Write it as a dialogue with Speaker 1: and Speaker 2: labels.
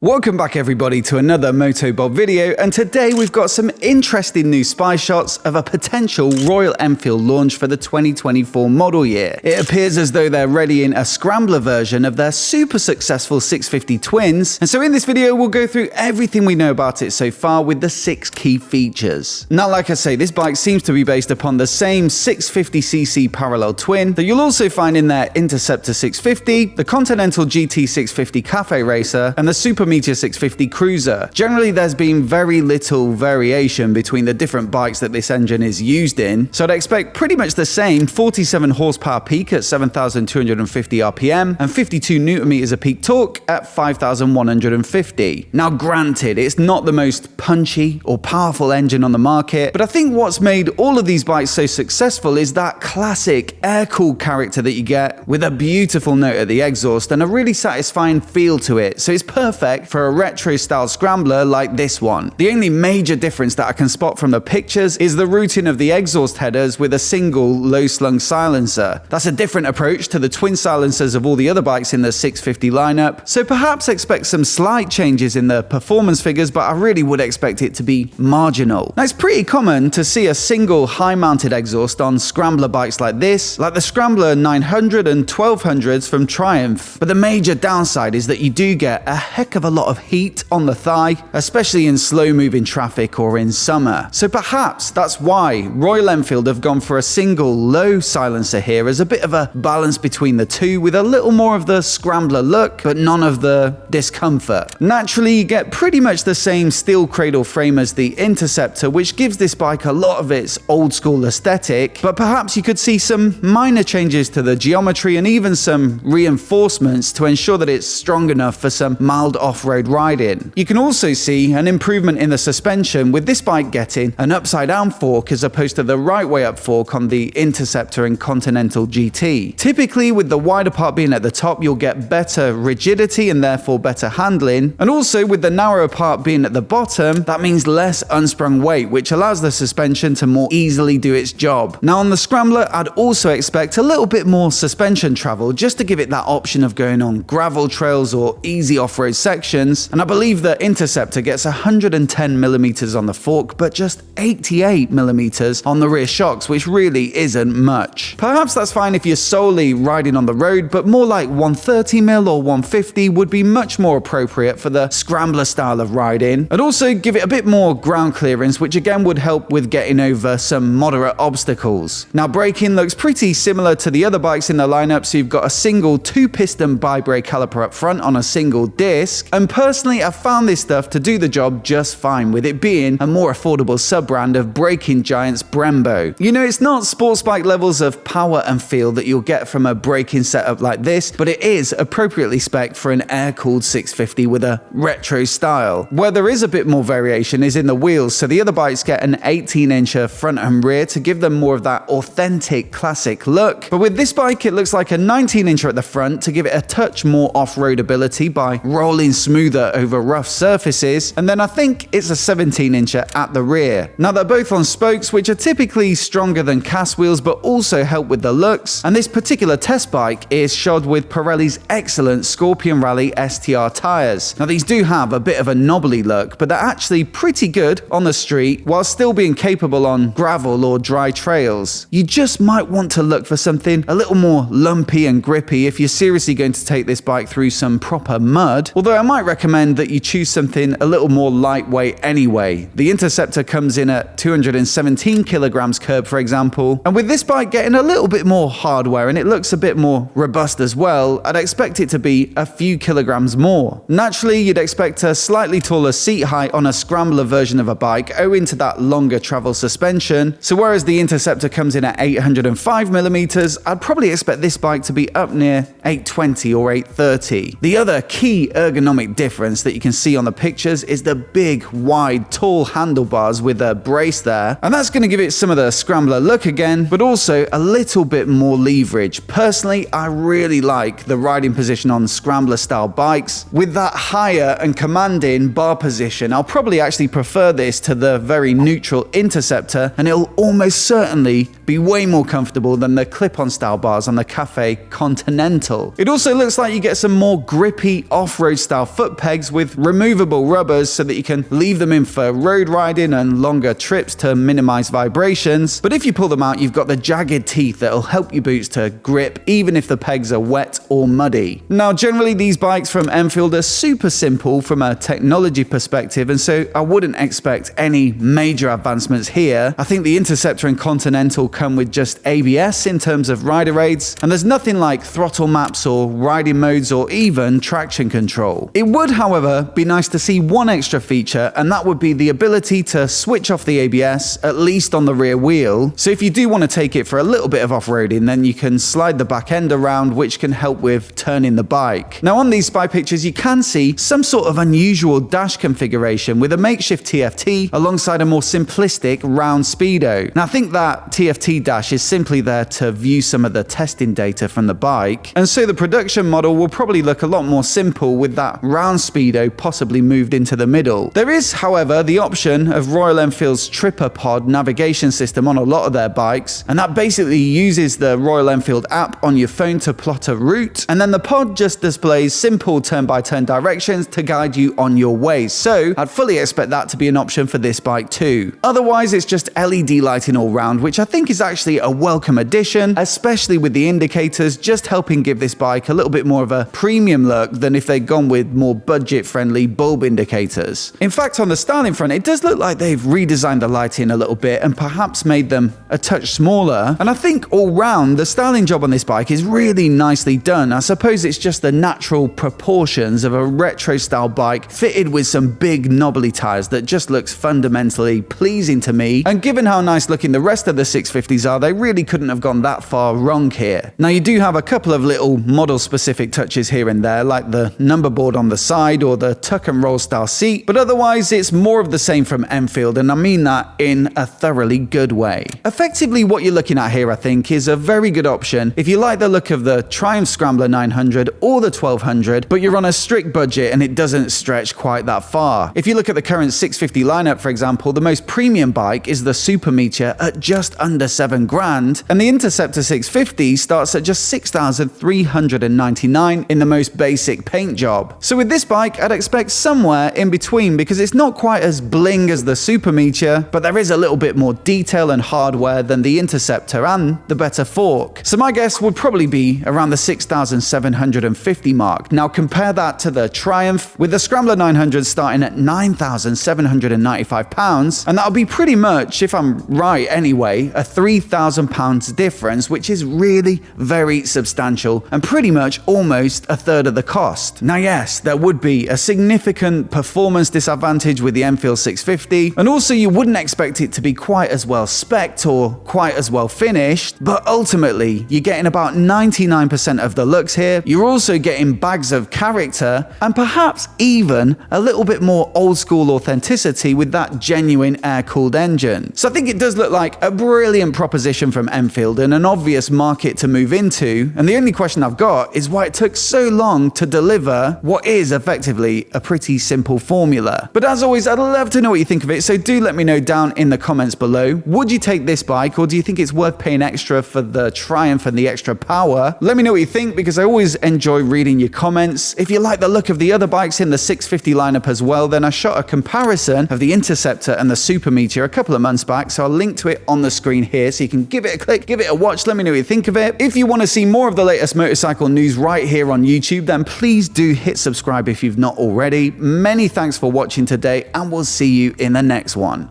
Speaker 1: Welcome back everybody to another MOTOBOB video, and today we've got some interesting new spy shots of a potential Royal Enfield launch for the 2024 model year. It appears as though they're readying a Scrambler version of their super successful 650 twins, and so in this video we'll go through everything we know about it so far with the 6 key features. Now, like I say, this bike seems to be based upon the same 650cc parallel twin that you'll also find in their Interceptor 650, the Continental GT 650 Cafe Racer, and the Super Meteor 650 Cruiser. Generally, there's been very little variation between the different bikes that this engine is used in, so I'd expect pretty much the same 47 horsepower peak at 7,250 RPM and 52 Newton meters of peak torque at 5,150. Now, granted, it's not the most punchy or powerful engine on the market, but I think what's made all of these bikes so successful is that classic air-cooled character that you get with a beautiful note at the exhaust and a really satisfying feel to it, so it's perfect for a retro-style scrambler like this one. The only major difference that I can spot from the pictures is the routing of the exhaust headers with a single low-slung silencer. That's a different approach to the twin silencers of all the other bikes in the 650 lineup, so perhaps expect some slight changes in the performance figures, but I really would expect it to be marginal. Now, it's pretty common to see a single high-mounted exhaust on scrambler bikes like this, like the Scrambler 900 and 1200s from Triumph, but the major downside is that you do get a heck of a lot of heat on the thigh, especially in slow-moving traffic or in summer. So perhaps that's why Royal Enfield have gone for a single low silencer here as a bit of a balance between the two, with a little more of the scrambler look, but none of the discomfort. Naturally, you get pretty much the same steel cradle frame as the Interceptor, which gives this bike a lot of its old-school aesthetic, but perhaps you could see some minor changes to the geometry and even some reinforcements to ensure that it's strong enough for some mild off-road riding. You can also see an improvement in the suspension, with this bike getting an upside down fork as opposed to the right way up fork on the Interceptor and Continental GT. Typically, with the wider part being at the top, you'll get better rigidity and therefore better handling, and also with the narrower part being at the bottom, that means less unsprung weight, which allows the suspension to more easily do its job. Now, on the Scrambler, I'd also expect a little bit more suspension travel, just to give it that option of going on gravel trails or easy off-road sections, and I believe the Interceptor gets 110mm on the fork, but just 88mm on the rear shocks, which really isn't much. Perhaps that's fine if you're solely riding on the road, but more like 130mm or 150 would be much more appropriate for the Scrambler style of riding, and also give it a bit more ground clearance, which again would help with getting over some moderate obstacles. Now, braking looks pretty similar to the other bikes in the lineup, so you've got a single 2-piston bi-brake caliper up front on a single disc, and personally I've found this stuff to do the job just fine, with it being a more affordable sub-brand of braking giants Brembo. You know, it's not sports bike levels of power and feel that you'll get from a braking setup like this, but it is appropriately spec'd for an air-cooled 650 with a retro style. Where there is a bit more variation is in the wheels, so the other bikes get an 18-incher front and rear to give them more of that authentic classic look, but with this bike it looks like a 19-incher at the front to give it a touch more off-road ability by rolling smoother over rough surfaces, and then I think it's a 17-incher at the rear. Now, they're both on spokes, which are typically stronger than cast wheels but also help with the looks, and this particular test bike is shod with Pirelli's excellent Scorpion Rally STR tyres. Now, these do have a bit of a knobbly look, but they're actually pretty good on the street while still being capable on gravel or dry trails. You just might want to look for something a little more lumpy and grippy if you're seriously going to take this bike through some proper mud, although I might recommend that you choose something a little more lightweight anyway. The Interceptor comes in at 217 kilograms curb, for example, and with this bike getting a little bit more hardware and it looks a bit more robust as well, I'd expect it to be a few kilograms more. Naturally, you'd expect a slightly taller seat height on a Scrambler version of a bike owing to that longer travel suspension, so whereas the Interceptor comes in at 805mm, I'd probably expect this bike to be up near 820 or 830. The other key ergonomic difference that you can see on the pictures is the big, wide, tall handlebars with a brace there, and that's going to give it some of the Scrambler look again, but also a little bit more leverage. Personally, I really like the riding position on Scrambler style bikes. With that higher and commanding bar position, I'll probably actually prefer this to the very neutral Interceptor, and it'll almost certainly be way more comfortable than the clip-on style bars on the Cafe Continental. It also looks like you get some more grippy off-road style foot pegs with removable rubbers so that you can leave them in for road riding and longer trips to minimize vibrations. But if you pull them out, you've got the jagged teeth that'll help your boots to grip even if the pegs are wet or muddy. Now, generally these bikes from Enfield are super simple from a technology perspective, and so I wouldn't expect any major advancements here. I think the Interceptor and Continental come with just ABS in terms of rider aids, and there's nothing like throttle maps or riding modes or even traction control. It would, however, be nice to see one extra feature, and that would be the ability to switch off the ABS, at least on the rear wheel. So if you do want to take it for a little bit of off-roading, then you can slide the back end around, which can help with turning the bike. Now on these spy pictures, you can see some sort of unusual dash configuration with a makeshift TFT alongside a more simplistic round Speedo. Now I think that TFT dash is simply there to view some of the testing data from the bike, and so the production model will probably look a lot more simple with that round Speedo possibly moved into the middle. There is, however, the option of Royal Enfield's Tripper Pod navigation system on a lot of their bikes, and that basically uses the Royal Enfield app on your phone to plot a route, and then the pod just displays simple turn-by-turn directions to guide you on your way. So I'd fully expect that to be an option for this bike too. Otherwise, it's just LED lighting all round, which I think is actually a welcome addition, especially with the indicators just helping give this bike a little bit more of a premium look than if they'd gone with more budget-friendly bulb indicators. In fact, on the styling front, it does look like they've redesigned the lighting a little bit and perhaps made them a touch smaller, and I think all round the styling job on this bike is really nicely done. I suppose it's just the natural proportions of a retro style bike fitted with some big knobbly tires that just looks fundamentally pleasing to me, and given how nice looking the rest of the 650s are, they really couldn't have gone that far wrong here. Now you do have a couple of little model specific touches here and there, like the number board on the side or the tuck and roll style seat, but otherwise it's more of the same from Enfield, and I mean that in a thoroughly good way. Effectively what you're looking at here, I think, is a very good option if you like the look of the Triumph Scrambler 900 or the 1200, but you're on a strict budget and it doesn't stretch quite that far. If you look at the current 650 lineup, for example, the most premium bike is the Super Meteor at just under $7,000, and the Interceptor 650 starts at just $6,399 in the most basic paint job. So with this bike, I'd expect somewhere in between, because it's not quite as bling as the Super Meteor, but there is a little bit more detail and hardware than the Interceptor and the better fork. So my guess would probably be around the $6,750 mark. Now compare that to the Triumph, with the Scrambler 900 starting at £9,795, and that'll be pretty much, if I'm right anyway, a £3,000 difference, which is really very substantial and pretty much almost a third of the cost. Now yes, there would be a significant performance disadvantage with the Enfield 650, and also you wouldn't expect it to be quite as well spec'd or quite as well finished, but ultimately you're getting about 99% of the looks here. You're also getting bags of character and perhaps even a little bit more old school authenticity with that genuine air-cooled engine. So I think it does look like a brilliant proposition from Enfield and an obvious market to move into, and the only question I've got is why it took so long to deliver what is effectively a pretty simple formula. But as always, I'd love to know what you think of it, so do let me know down in the comments below. Would you take this bike, or do you think it's worth paying extra for the Triumph and the extra power? Let me know what you think, because I always enjoy reading your comments. If you like the look of the other bikes in the 650 lineup as well, then I shot a comparison of the Interceptor and the Super Meteor a couple of months back, so I'll link to it on the screen here so you can give it a click, give it a watch, let me know what you think of it. If you want to see more of the latest motorcycle news right here on YouTube, then please do hit subscribe if you've not already. Many thanks for watching today, and we'll see you in the next one.